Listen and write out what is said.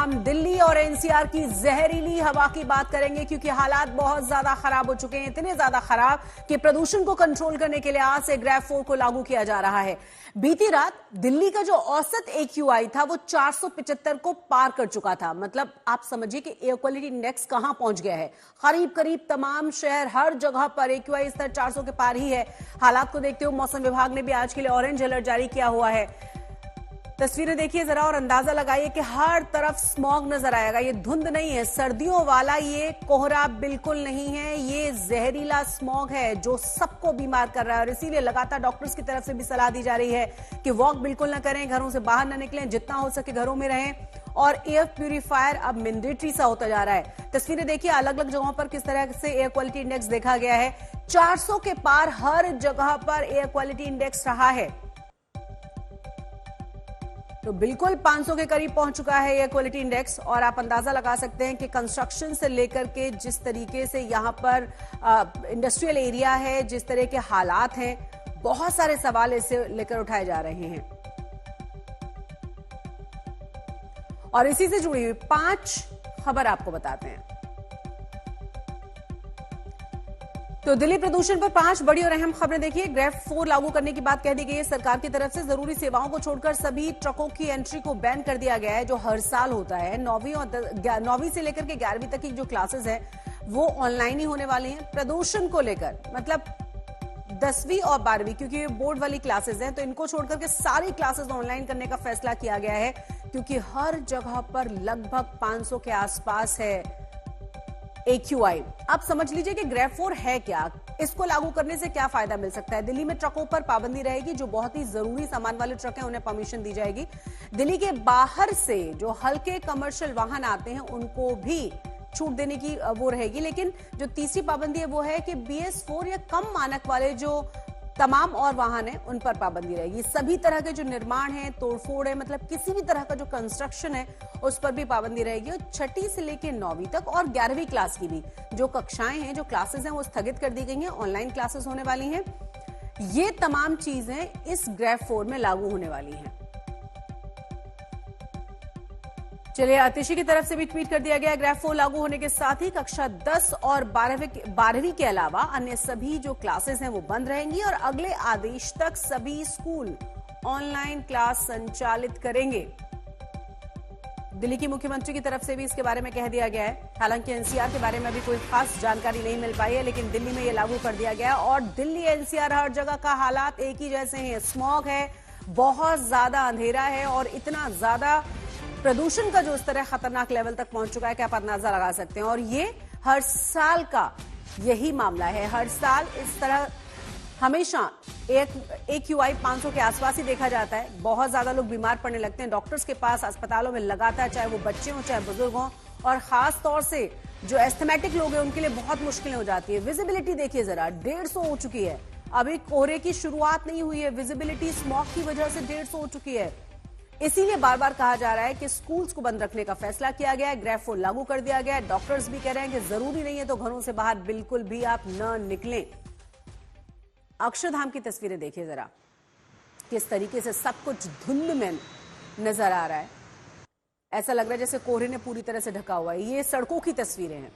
हम दिल्ली और एनसीआर की जहरीली हवा की बात करेंगे क्योंकि हालात बहुत ज्यादा खराब हो चुके हैं, इतने ज्यादा खराब कि प्रदूषण को कंट्रोल करने के लिए आज से ग्रेव 4 को लागू किया जा रहा है। बीती रात दिल्ली का जो औसत AQI था वो 475 को पार कर चुका था। मतलब आप समझिए कि एयर क्वालिटी इंडेक्स कहां पहुंच गया है। करीब करीब तमाम शहर, हर जगह पर AQI स्तर 400 के पार ही है। हालात को देखते हुए मौसम विभाग ने भी आज के लिए ऑरेंज अलर्ट जारी किया हुआ है। तस्वीरें देखिए जरा और अंदाजा लगाइए कि हर तरफ स्मॉग नजर आएगा। ये धुंध नहीं है, सर्दियों वाला ये कोहरा बिल्कुल नहीं है, ये जहरीला स्मॉग है जो सबको बीमार कर रहा है। और इसीलिए लगातार डॉक्टर्स की तरफ से भी सलाह दी जा रही है कि वॉक बिल्कुल ना करें, घरों से बाहर ना निकलें, जितना हो सके घरों में रहें। और एयर प्यूरिफायर अब मैंडेटरी सा होता जा रहा है। तस्वीरें देखिए अलग अलग जगहों पर किस तरह से एयर क्वालिटी इंडेक्स देखा गया है। 400 के पार हर जगह पर एयर क्वालिटी इंडेक्स रहा है, तो बिल्कुल 500 के करीब पहुंच चुका है एयर क्वालिटी इंडेक्स। और आप अंदाजा लगा सकते हैं कि कंस्ट्रक्शन से लेकर के जिस तरीके से यहां पर इंडस्ट्रियल एरिया है, जिस तरह के हालात हैं, बहुत सारे सवाल इससे लेकर उठाए जा रहे हैं। और इसी से जुड़ी हुई 5 खबर आपको बताते हैं। तो दिल्ली प्रदूषण पर 5 बड़ी और अहम खबरें देखिए। ग्रेव 4 लागू करने की बात कह दी गई है सरकार की तरफ से। जरूरी सेवाओं को छोड़कर सभी ट्रकों की एंट्री को बैन कर दिया गया है, जो हर साल होता है। 9वीं से लेकर के 11वीं तक की जो क्लासेस हैं वो ऑनलाइन ही होने वाली हैं। प्रदूषण को लेकर मतलब 10वीं और 12वीं, क्योंकि ये बोर्ड वाली क्लासेस हैं, तो इनको छोड़कर के सारी क्लासेस ऑनलाइन करने का फैसला किया गया है, क्योंकि हर जगह पर लगभग 500 के आसपास है AQI। आप समझ लीजिए कि ग्रेव 4 है क्या, इसको लागू करने से क्या फायदा मिल सकता है। दिल्ली में ट्रकों पर पाबंदी रहेगी, जो बहुत ही जरूरी सामान वाले ट्रक हैं उन्हें परमिशन दी जाएगी। दिल्ली के बाहर से जो हल्के कमर्शियल वाहन आते हैं उनको भी छूट देने की वो रहेगी। लेकिन जो तीसरी पाबंदी है वो है कि BS4 या कम मानक वाले जो तमाम और वाहन है उन पर पाबंदी रहेगी। सभी तरह के जो निर्माण है, तोड़फोड़ है, मतलब किसी भी तरह का जो कंस्ट्रक्शन है उस पर भी पाबंदी रहेगी। और 6ठी से लेकर 9वीं तक और 11वीं क्लास की भी जो कक्षाएं हैं, जो क्लासेस हैं, वो स्थगित कर दी गई हैं। ऑनलाइन क्लासेस होने वाली हैं। ये तमाम चीजें इस ग्रेव 4 में लागू होने वाली हैं। चलिए, आतिशी की तरफ से भी ट्वीट कर दिया गया। ग्रेव 4 लागू होने के साथ ही कक्षा 10 और 12वीं के अलावा अन्य सभी जो क्लासेस हैं वो बंद रहेंगी और अगले आदेश तक सभी स्कूल ऑनलाइन क्लास संचालित करेंगे। दिल्ली की मुख्यमंत्री की तरफ से भी इसके बारे में कह दिया गया है। हालांकि NCR के बारे में अभी कोई खास जानकारी नहीं मिल पाई है, लेकिन दिल्ली में ये लागू कर दिया गया। और दिल्ली NCR हर जगह का हालात एक ही जैसे हैं। स्मॉग है, बहुत ज्यादा अंधेरा है और इतना ज्यादा प्रदूषण का जो इस तरह खतरनाक लेवल तक पहुंच चुका है कि आप अंदाजा लगा सकते हैं। और ये हर साल का यही मामला है। हर साल इस तरह हमेशा AQI 500 के आसपास ही देखा जाता है। बहुत ज्यादा लोग बीमार पड़ने लगते हैं डॉक्टर्स के पास, अस्पतालों में लगातार, चाहे वो बच्चे हों चाहे बुजुर्ग हों। और खास तौर से जो एस्थमेटिक लोग हैं उनके लिए बहुत मुश्किलें हो जाती है। विजिबिलिटी देखिए जरा, 150 हो चुकी है। अभी कोहरे की शुरुआत नहीं हुई है, विजिबिलिटी स्मॉग की वजह से 150 हो चुकी है। इसीलिए बार बार कहा जा रहा है कि स्कूल्स को बंद रखने का फैसला किया गया है। ग्रेव 4 लागू कर दिया गया है। डॉक्टर्स भी कह रहे हैं कि जरूरी नहीं है तो घरों से बाहर बिल्कुल भी आप न निकलें। अक्षरधाम की तस्वीरें देखिए जरा, किस तरीके से सब कुछ धुंध में नजर आ रहा है। ऐसा लग रहा है जैसे कोहरे ने पूरी तरह से ढका हुआ है। ये सड़कों की तस्वीरें हैं।